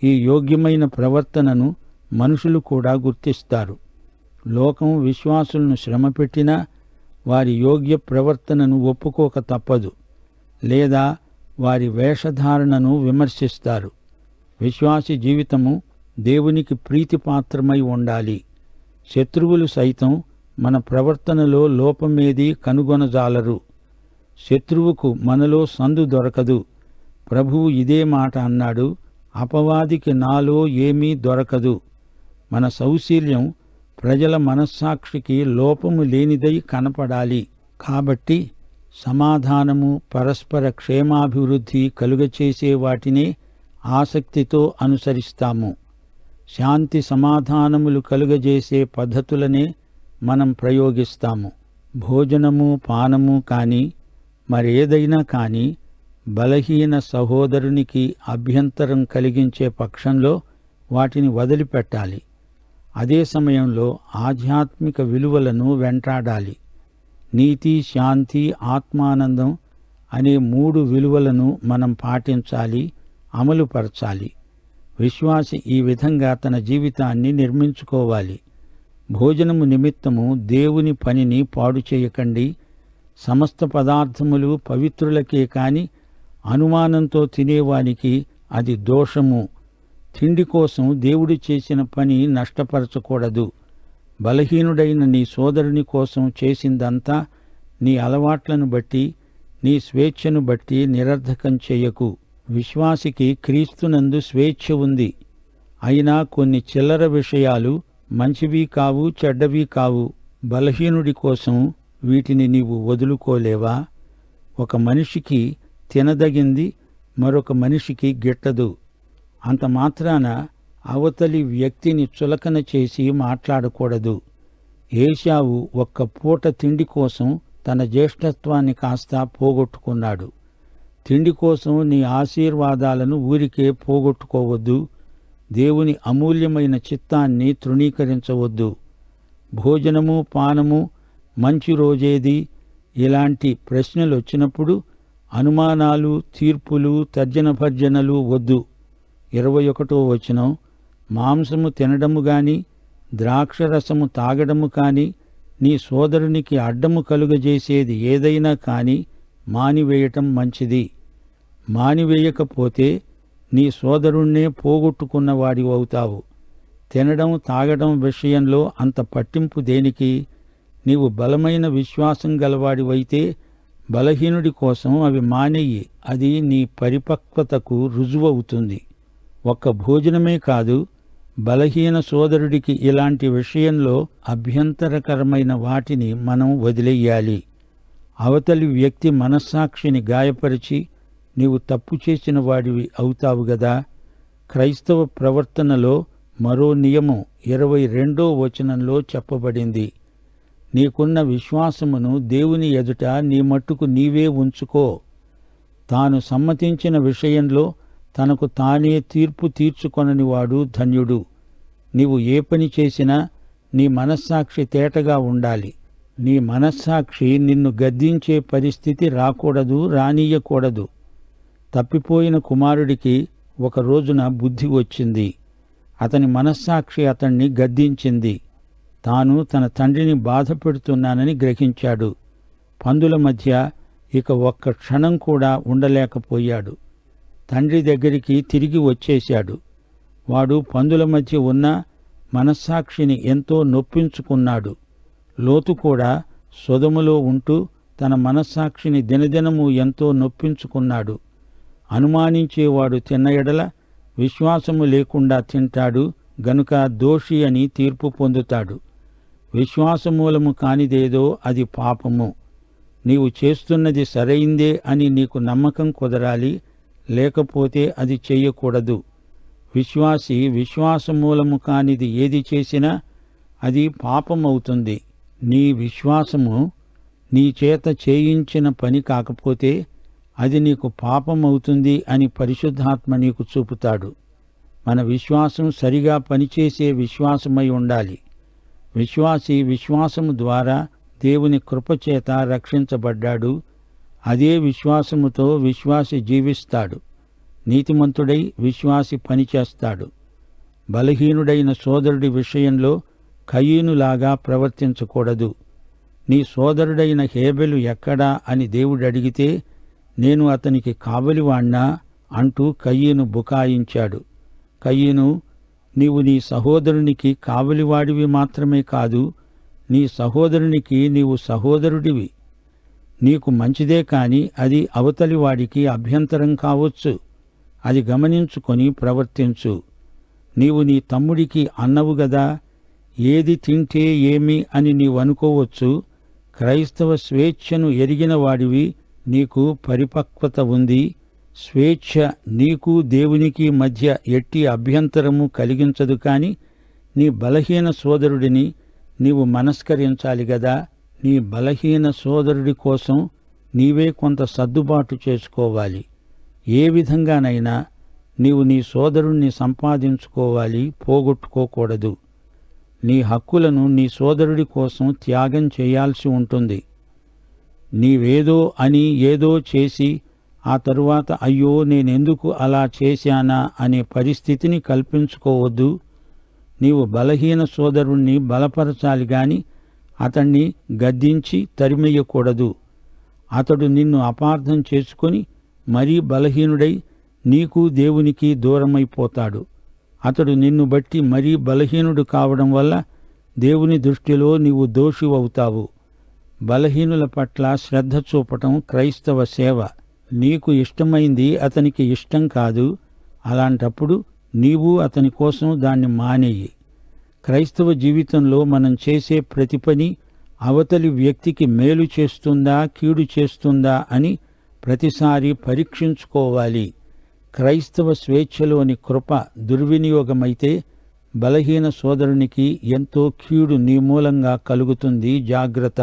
Speaker 1: ఈ యోగ్యమైన ప్రవర్తనను మనుషులు కూడా గుర్తిస్తారు. లోకం విశ్వాసులను శ్రమపెట్టినా వారి యోగ్య ప్రవర్తనను ఒప్పుకోక తప్పదు, లేదా వారి వేషధారణను విమర్శిస్తారు. విశ్వాసి జీవితము దేవునికి ప్రీతిపాత్రమై ఉండాలి. శత్రువులు సైతం మన ప్రవర్తనలో లోపమేది కనుగొనజాలరు. శత్రువుకు మనలో సందు దొరకదు. ప్రభువు ఇదే మాట అన్నాడు, అపవాదికి నాలో ఏమీ దొరకదు. మన సౌశీల్యం ప్రజల మనస్సాక్షికి లోపము లేనిదై కనపడాలి. కాబట్టి సమాధానము, పరస్పర క్షేమాభివృద్ధి కలుగచేసే వాటినే ఆసక్తితో అనుసరిస్తాము. శాంతి సమాధానములు కలుగజేసే పద్ధతులనే మనం ప్రయోగిస్తాము. భోజనము, పానము కానీ మరేదైనా కానీ బలహీన సహోదరునికి అభ్యంతరం కలిగించే పక్షంలో వాటిని వదిలిపెట్టాలి. అదే సమయంలో ఆధ్యాత్మిక విలువలను వెంటాడాలి. నీతి, శాంతి, ఆత్మానందం అనే 3 విలువలను మనం పాటించాలి, అమలుపరచాలి. విశ్వాసి ఈ విధంగా తన జీవితాన్ని నిర్మించుకోవాలి. భోజనము నిమిత్తము దేవుని పనిని పాడు చేయకండి. సమస్త పదార్థములు పవిత్రులకే కాని అనుమానంతో తినేవానికి అది దోషము. తిండి కోసం దేవుడు చేసిన పని నష్టపరచకూడదు. బలహీనుడైన నీ సోదరుని కోసం చేసిందంతా నీ అలవాట్లను బట్టి, నీ స్వేచ్ఛను బట్టి నిరర్ధకం చెయ్యకు. విశ్వాసికి క్రీస్తునందు స్వేచ్ఛ ఉంది. అయినా కొన్ని చిల్లర విషయాలు మంచివి కావు, చెడ్డవి కావు. బలహీనుడి కోసం వీటిని నీవు వదులుకోలేవా? ఒక మనిషికి తినదగింది మరొక మనిషికి గిట్టదు. అంత మాత్రాన అవతలి వ్యక్తిని చులకన చేసి మాట్లాడకూడదు. ఏశావు ఒక్క పూట తిండి కోసం తన జ్యేష్ఠత్వాన్ని కాస్త పోగొట్టుకున్నాడు. తిండి కోసం నీ ఆశీర్వాదాలను ఊరికే పోగొట్టుకోవద్దు. దేవుని అమూల్యమైన చిత్తాన్ని తృణీకరించవద్దు. భోజనము, పానము, మంచి రోజేది ఇలాంటి ప్రశ్నలు వచ్చినప్పుడు అనుమానాలు, తీర్పులు, తర్జనభర్జనలు వద్దు. 21వ వచనం, మాంసము తినడము గాని ద్రాక్షరసము తాగడము కాని నీ సోదరునికి అడ్డము కలుగజేసేది ఏదైనా కాని మానివేయటం మంచిది. మానివేయకపోతే నీ సోదరుణ్ణే పోగొట్టుకున్నవాడివవుతావు. తినడం, తాగడం విషయంలో అంత పట్టింపు దేనికి? నీవు బలమైన విశ్వాసం గలవాడివైతే బలహీనుడి కోసం అవి మానేయి. అది నీ పరిపక్వతకు రుజువవుతుంది. ఒక్క భోజనమే కాదు, బలహీన సోదరుడికి ఇలాంటి విషయంలో అభ్యంతరకరమైన వాటిని మనం వదిలేయాలి. అవతలి వ్యక్తి మనస్సాక్షిని గాయపరిచి నీవు తప్పు చేసిన వాడివి అవుతావు గదా. క్రైస్తవ ప్రవర్తనలో మరో నియమం 22వ వచనంలో చెప్పబడింది. నీకున్న విశ్వాసమును దేవుని ఎదుట నీ మట్టుకు నీవే ఉంచుకో. తాను సమ్మతించిన విషయంలో తనకు తానే తీర్పు తీర్చుకొననివాడు ధన్యుడు. నీవు ఏ పని చేసినా నీ మనస్సాక్షి తేటగా ఉండాలి. నీ మనస్సాక్షి నిన్ను గద్దించే పరిస్థితి రాకూడదు, రానీయకూడదు. తప్పిపోయిన కుమారుడికి ఒక రోజున బుద్ధి వచ్చింది. అతని మనస్సాక్షి అతన్ని గద్దించింది. తాను తన తండ్రిని బాధపెడుతున్నానని గ్రహించాడు. పందుల మధ్య ఇక ఒక్క క్షణం కూడా ఉండలేకపోయాడు. తండ్రి దగ్గరికి తిరిగి వచ్చేశాడు. వాడు పందుల మధ్య ఉన్న మనస్సాక్షిని ఎంతో నొప్పించుకున్నాడు. లోతు కూడా సొదొములో ఉంటూ తన మనస్సాక్షిని దినదినము ఎంతో నొప్పించుకున్నాడు. అనుమానించేవాడు తిన్న ఎడల విశ్వాసము లేకుండా తింటాడు గనుక దోషి అని తీర్పు పొందుతాడు. విశ్వాసమూలము కానిదేదో అది పాపము. నీవు చేస్తున్నది సరైందే అని నీకు నమ్మకం కుదరాలి, లేకపోతే అది చెయ్యకూడదు. విశ్వాసి విశ్వాసమూలము కానిది ఏది చేసినా అది పాపమవుతుంది. నీ విశ్వాసము నీ చేత చేయించిన పని కాకపోతే అది నీకు పాపమవుతుంది అని పరిశుద్ధాత్మ నీకు చూపుతాడు. మన విశ్వాసం సరిగా పనిచేసే విశ్వాసమై ఉండాలి. విశ్వాసి విశ్వాసము ద్వారా దేవుని కృపచేత రక్షించబడ్డాడు. అదే విశ్వాసముతో విశ్వాసి జీవిస్తాడు. నీతిమంతుడై విశ్వాసి పనిచేస్తాడు. బలహీనుడైన సోదరుడి విషయంలో కయీనులాగా ప్రవర్తించకూడదు. నీ సోదరుడైన హేబెలు ఎక్కడా అని దేవుడడిగితే, నేను అతనికి కావలివాణ్ణా అంటూ కయీను బుకాయించాడు. కయీను, నీవు నీ సహోదరునికి కావలివాడివి మాత్రమే కాదు, నీ సహోదరునికి నీవు సహోదరుడివి. నీకు మంచిదే కాని అది అవతలివాడికి అభ్యంతరం కావచ్చు. అది గమనించుకొని ప్రవర్తించు. నీవు నీ తమ్ముడికి అన్నవు గదా, ఏది తింటే ఏమి అని నీవనుకోవచ్చు. క్రైస్తవ స్వేచ్ఛను ఎరిగిన వాడివి, నీకు పరిపక్వత ఉంది. స్వేచ్ఛ నీకు దేవునికి మధ్య ఎట్టి అభ్యంతరము కలిగించదు. కాని నీ బలహీన సోదరుడిని నీవు మనస్కరించాలి గదా. నీ బలహీన సోదరుడి కోసం నీవే కొంత సర్దుబాటు చేసుకోవాలి. ఏ విధంగానైనా నీవు నీ సోదరుణ్ణి సంపాదించుకోవాలి, పోగొట్టుకోకూడదు. నీ హక్కులను నీ సోదరుడి కోసం త్యాగం చేయాల్సి ఉంటుంది. నీవేదో అని ఏదో చేసి ఆ తరువాత అయ్యో నేనెందుకు అలా చేశానా అనే పరిస్థితిని కల్పించుకోవద్దు. నీవు బలహీన సోదరుణ్ణి బలపరచాలి గాని అతణ్ణి గద్దించి తరిమెయ్యకూడదు. అతడు నిన్ను అపార్థం చేసుకొని మరీ బలహీనుడై నీకు దేవునికి దూరమైపోతాడు. అతడు నిన్ను బట్టి మరీ బలహీనుడు కావడం వల్ల దేవుని దృష్టిలో నీవు దోషివవుతావు. బలహీనుల పట్ల శ్రద్ధ చూపటం క్రైస్తవ సేవ. నీకు ఇష్టమైంది అతనికి ఇష్టం కాదు. అలాంటప్పుడు నీవు అతని కోసం దాన్ని మానేయి. క్రైస్తవ జీవితంలో మనం చేసే ప్రతి పని అవతలి వ్యక్తికి మేలు చేస్తుందా కీడు చేస్తుందా అని ప్రతిసారి పరీక్షించుకోవాలి. క్రైస్తవ స్వేచ్ఛలోని కృప దుర్వినియోగమైతే బలహీన సోదరునికి ఎంతో కీడు నీ మూలంగా కలుగుతుంది. జాగ్రత్త.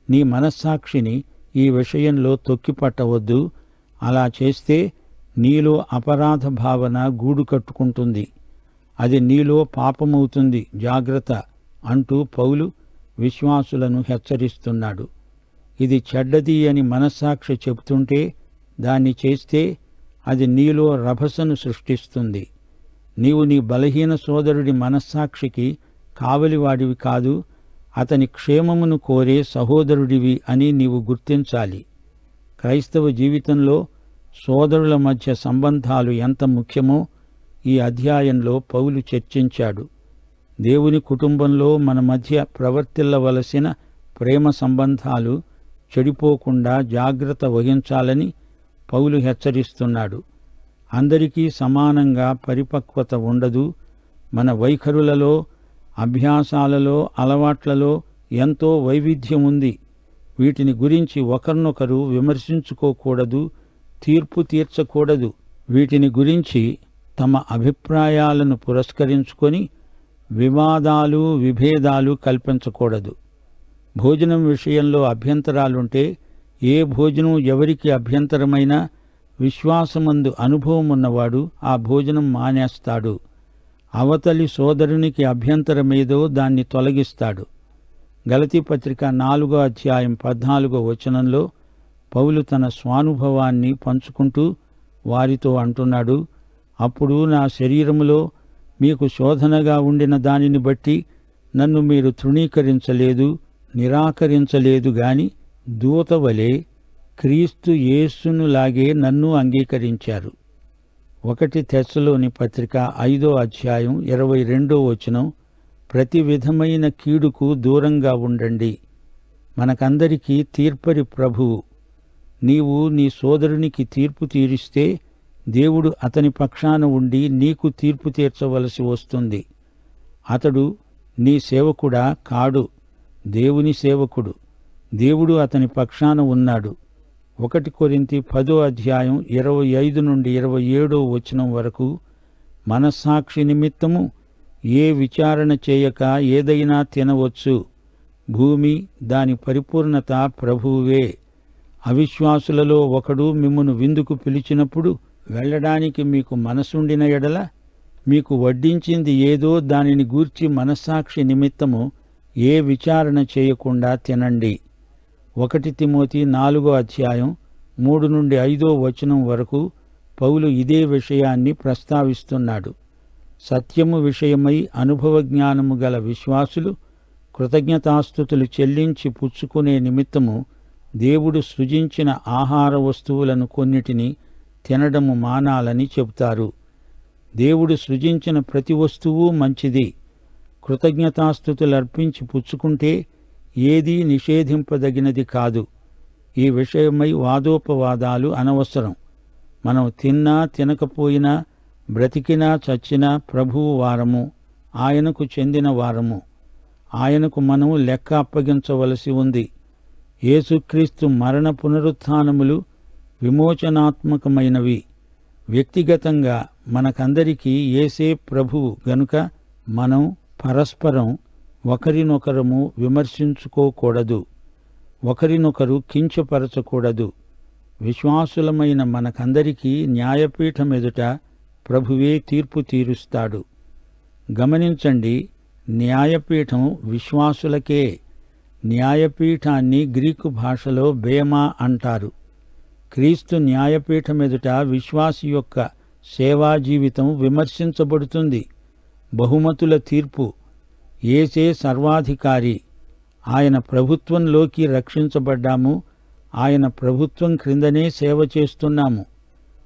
Speaker 1: నీ మనస్సాక్షిని ఈ విషయంలో తొక్కిపట్టవద్దు. అలా చేస్తే నీలో అపరాధ భావన గూడు కట్టుకుంటుంది. అది నీలో పాపమవుతుంది. జాగ్రత్త అంటూ పౌలు విశ్వాసులను హెచ్చరిస్తున్నాడు. ఇది చెడ్డది అని మనస్సాక్షి చెబుతుంటే దాన్ని చేస్తే అది నీలో రభసను సృష్టిస్తుంది. నీవు నీ బలహీన సోదరుడి మనస్సాక్షికి కావలివాడివి కాదు, అతని క్షేమమును కోరే సహోదరుడివి అని నీవు గుర్తించాలి. క్రైస్తవ జీవితంలో సోదరుల మధ్య సంబంధాలు ఎంత ముఖ్యమో ఈ అధ్యాయంలో పౌలు చర్చించాడు. దేవుని కుటుంబంలో మన మధ్య ప్రవర్తిల్లవలసిన ప్రేమ సంబంధాలు చెడిపోకుండా జాగ్రత్త వహించాలని పౌలు హెచ్చరిస్తున్నాడు. అందరికీ సమానంగా పరిపక్వత ఉండదు. మన వైఖరులలో, అభ్యాసాలలో, అలవాట్లలో ఎంతో వైవిధ్యం ఉంది. వీటిని గురించి ఒకరినొకరు విమర్శించుకోకూడదు, తీర్పు తీర్చకూడదు. వీటిని గురించి తమ అభిప్రాయాలను పురస్కరించుకొని వివాదాలు, విభేదాలు కల్పించకూడదు. భోజనం విషయంలో అభ్యంతరాలుంటే ఏ భోజనం ఎవరికి అభ్యంతరమైనా విశ్వాసమందు అనుభవం ఉన్నవాడు ఆ భోజనం మానేస్తాడు. అవతలి సోదరునికి అభ్యంతరమేదో దాన్ని తొలగిస్తాడు. గలతీ పత్రిక 4వ అధ్యాయం 14వ వచనంలో పౌలు తన స్వానుభవాన్ని పంచుకుంటూ వారితో అంటున్నాడు, అప్పుడు నా శరీరములో మీకు శోధనగా ఉండిన దానిని బట్టి నన్ను మీరు తృణీకరించలేదు, నిరాకరించలేదు గాని దూతవలే క్రీస్తు యేసునులాగే నన్ను అంగీకరించారు. 1 తెస్సలోని పత్రిక 5వ అధ్యాయం 22వ వచనం, ప్రతి విధమైన కీడుకు దూరంగా ఉండండి. మనకందరికీ తీర్పరి ప్రభువు. నీవు నీ సోదరునికి తీర్పు తీరిస్తే దేవుడు అతని పక్షాన ఉండి నీకు తీర్పు తీర్చవలసి వస్తుంది. అతడు నీ సేవకుడా కాడు, దేవుని సేవకుడు. దేవుడు అతని పక్షాన ఉన్నాడు. 1 కొరింథీ 10వ అధ్యాయం 25 నుండి 27వ వచనం వరకు, మనస్సాక్షి నిమిత్తము ఏ విచారణ చేయక ఏదైనా తినవచ్చు. భూమి దాని పరిపూర్ణత ప్రభువువే. అవిశ్వాసులలో ఒకడు మిమ్మును విందుకు పిలిచినప్పుడు వెళ్ళడానికి మీకు మనసుండిన ఎడల మీకు వడ్డించింది ఏదో దానిని గూర్చి మనస్సాక్షి నిమిత్తము ఏ విచారణ చేయకుండా తినండి. 1 తిమోతి 4:3-5 వరకు పౌలు ఇదే విషయాన్ని ప్రస్తావిస్తున్నాడు. సత్యము విషయమై అనుభవజ్ఞానము గల విశ్వాసులు కృతజ్ఞతాస్తుతులు చెల్లించి పుచ్చుకునే నిమిత్తము దేవుడు సృజించిన ఆహార వస్తువులను కొన్నిటిని తినడము మానాలని చెబుతారు. దేవుడు సృజించిన ప్రతి వస్తువు మంచిది. కృతజ్ఞతాస్తుతులర్పించి పుచ్చుకుంటే ఏదీ నిషేధింపదగినది కాదు. ఈ విషయమై వాదోపవాదాలు అనవసరం. మనం తిన్నా తినకపోయినా, బ్రతికినా చచ్చినా ప్రభువు వారము, ఆయనకు చెందిన వారము. ఆయనకు మనం లెక్క అప్పగించవలసి ఉంది. యేసుక్రీస్తు మరణ పునరుత్థానములు విమోచనాత్మకమైనవి. వ్యక్తిగతంగా మనకందరికీ యేసే ప్రభువు గనుక మనం పరస్పరం ఒకరినొకరము విమర్శించుకోకూడదు, ఒకరినొకరు కించపరచకూడదు. విశ్వాసులమైన మనకందరికీ న్యాయపీఠమెదుట ప్రభువే తీర్పు తీరుస్తాడు. గమనించండి, న్యాయపీఠం విశ్వాసులకే. న్యాయపీఠాన్ని గ్రీకు భాషలో బేమా అంటారు. క్రీస్తు న్యాయపీఠమెదుట విశ్వాసి యొక్క సేవా జీవితం విమర్శించబడుతుంది. బహుమతుల తీర్పు. యేసే సర్వాధికారి. ఆయన ప్రభుత్వంలోకి రక్షించబడ్డాము. ఆయన ప్రభుత్వం క్రిందనే సేవ చేస్తున్నాము.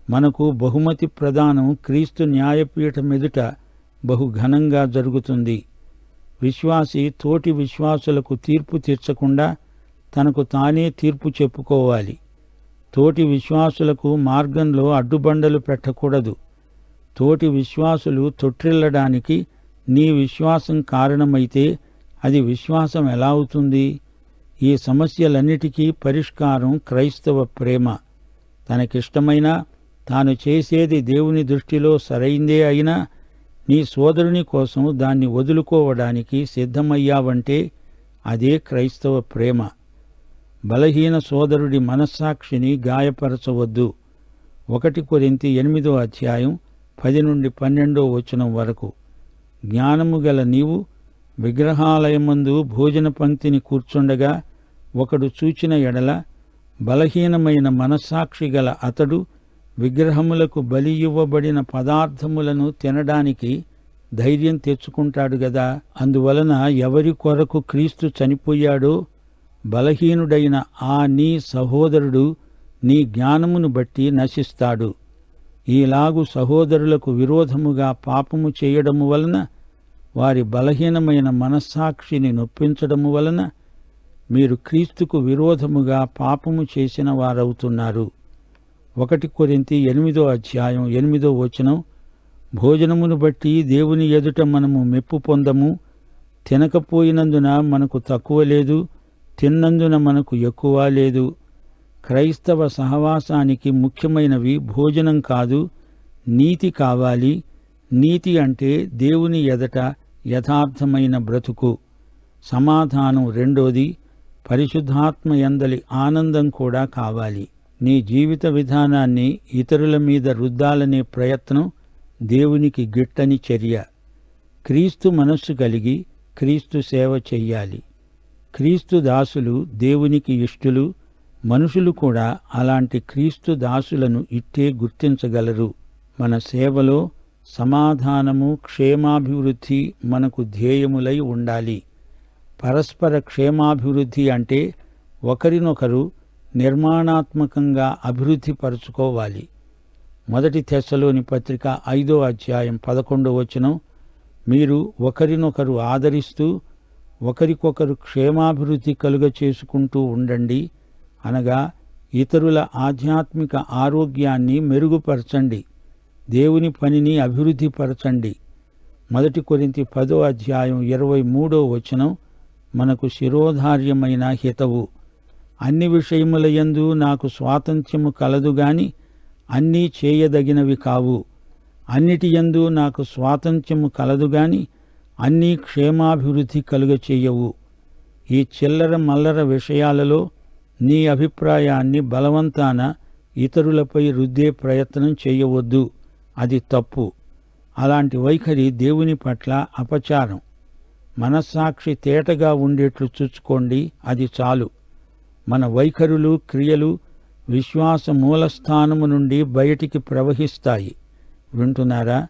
Speaker 1: మనకు బహుమతి ప్రదానం క్రీస్తు న్యాయపీఠమెదుట బహుఘనంగా జరుగుతుంది. విశ్వాసి తోటి విశ్వాసులకు తీర్పు తీర్చకుండా తనకు తానే తీర్పు చెప్పుకోవాలి. తోటి విశ్వాసులకు మార్గంలో అడ్డుబండలు పెట్టకూడదు. తోటి విశ్వాసులు తొట్టిల్లడానికి నీ విశ్వాసం కారణమైతే అది విశ్వాసం ఎలా అవుతుంది? ఈ సమస్యలన్నిటికీ పరిష్కారం క్రైస్తవ ప్రేమ. తనకిష్టమైన, తాను చేసేది దేవుని దృష్టిలో సరైందే అయినా నీ సోదరుని కోసం దాన్ని వదులుకోవడానికి సిద్ధమయ్యావంటే అదే క్రైస్తవ ప్రేమ. బలహీన సోదరుడి మనస్సాక్షిని గాయపరచవద్దు. 1 కొరింథీ 8:10-12 వరకు. జ్ఞానము గల నీవు విగ్రహాలయమందు భోజన పంక్తిని కూర్చుండగా ఒకడు చూచిన ఎడల బలహీనమైన మనస్సాక్షి గల అతడు విగ్రహములకు బలి ఇవ్వబడిన పదార్థములను తినడానికి ధైర్యం తెచ్చుకుంటాడు గదా. అందువలన ఎవరి కొరకు క్రీస్తు చనిపోయాడో బలహీనుడైన ఆ నీ సహోదరుడు నీ జ్ఞానమును బట్టి నశిస్తాడు. ఈలాగు సహోదరులకు విరోధముగా పాపము చేయడము వలన, వారి బలహీనమైన మనస్సాక్షిని నొప్పించడము వలన మీరు క్రీస్తుకు విరోధముగా పాపము చేసిన వారవుతున్నారు. 1 కొరింథీ 8:8 భోజనమును బట్టి దేవుని ఎదుట మనము మెప్పు పొందము. తినకపోయినందున మనకు తక్కువ లేదు, తిన్నందున మనకు ఎక్కువ లేదు. క్రైస్తవ సహవాసానికి ముఖ్యమైనవి భోజనం కాదు, నీతి కావాలి. నీతి అంటే దేవుని ఎదట యథార్థమైన బ్రతుకు. సమాధానం రెండోది. పరిశుద్ధాత్మ యందలి ఆనందం కూడా కావాలి. నీ జీవిత విధానాన్ని ఇతరుల మీద రుద్దాలనే ప్రయత్నం దేవునికి గిట్టని చర్య. క్రీస్తు మనస్సు కలిగి క్రీస్తు సేవ చెయ్యాలి. క్రీస్తు దాసులు దేవునికి ఇష్టులు. మనుషులు కూడా అలాంటి క్రీస్తు దాసులను ఇట్టే గుర్తించగలరు. మన సేవలో సమాధానము, క్షేమాభివృద్ధి మనకు ధ్యేయములై ఉండాలి. పరస్పర క్షేమాభివృద్ధి అంటే ఒకరినొకరు నిర్మాణాత్మకంగా అభివృద్ధి పరుచుకోవాలి. 1 తెస్సలోని పత్రిక 5:11 మీరు ఒకరినొకరు ఆదరిస్తూ ఒకరికొకరు క్షేమాభివృద్ధి కలుగ చేసుకుంటూ ఉండండి. అనగా ఇతరుల ఆధ్యాత్మిక ఆరోగ్యాన్ని మెరుగుపరచండి, దేవుని పనిని అభివృద్ధిపరచండి. 1 కొరింథీ 10:23 మనకు శిరోధార్యమైన హితవు. అన్ని విషయములయందు నాకు స్వాతంత్ర్యము కలదు గాని అన్నీ చేయదగినవి కావు. అన్నిటియందు నాకు స్వాతంత్ర్యము కలదు గాని అన్నీ క్షేమాభివృద్ధి కలుగచేయవు. ఈ చిల్లర మల్లర విషయాలలో నీ అభిప్రాయాన్ని బలవంతాన ఇతరులపై రుద్దే ప్రయత్నం చేయవద్దు. అది తప్పు. అలాంటి వైఖరి దేవుని పట్ల అపచారం. మనస్సాక్షి తేటగా ఉండేట్లు చూచుకోండి, అది చాలు. మన వైఖరులు, క్రియలు విశ్వాస మూలస్థానము నుండి బయటికి ప్రవహిస్తాయి. వింటున్నారా?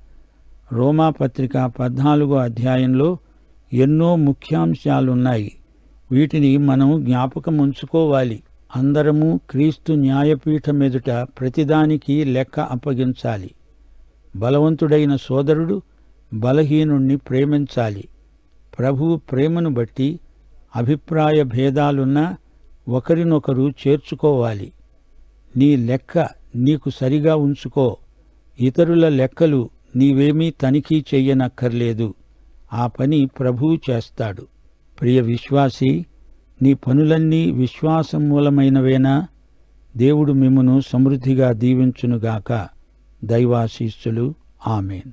Speaker 1: రోమాపత్రిక 14వ అధ్యాయంలో ఎన్నో ముఖ్యాంశాలున్నాయి. వీటిని మనం జ్ఞాపకం ఉంచుకోవాలి. అందరము క్రీస్తు న్యాయపీఠం ఎదుట ప్రతిదానికి లెక్క అప్పగించాలి. బలవంతుడైన సోదరుడు బలహీనుణ్ణి ప్రేమించాలి. ప్రభువు ప్రేమను బట్టి అభిప్రాయ భేదాలున్నా ఒకరినొకరు చేర్చుకోవాలి. నీ లెక్క నీకు సరిగా ఉంచుకో. ఇతరుల లెక్కలు నీవేమీ తనిఖీ చెయ్యనక్కర్లేదు. ఆ పని ప్రభువు చేస్తాడు. ప్రియ విశ్వాసీ, నీ పనులన్నీ విశ్వాసం మూలమైనవేనా? దేవుడు మిమ్మును సమృద్ధిగా దీవించునుగాక. దైవాశీస్సులు. ఆమేన్.